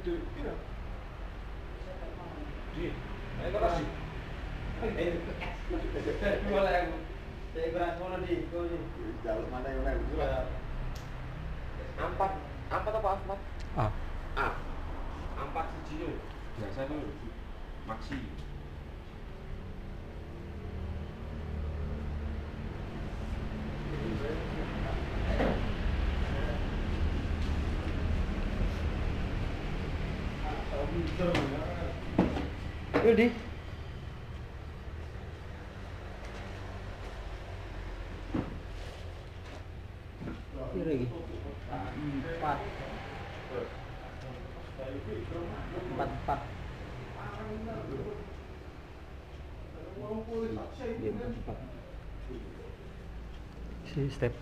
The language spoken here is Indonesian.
Di, ayo keras sih. Boleh aku. Saya bahas mana di? Jalur mana yang mana? Ampat, ampat apa ampat? A. A. Ampat siji yo. Biasa tuh maksi. Yuk di. Ini lagi. Empat. Empat. Empat. Si step.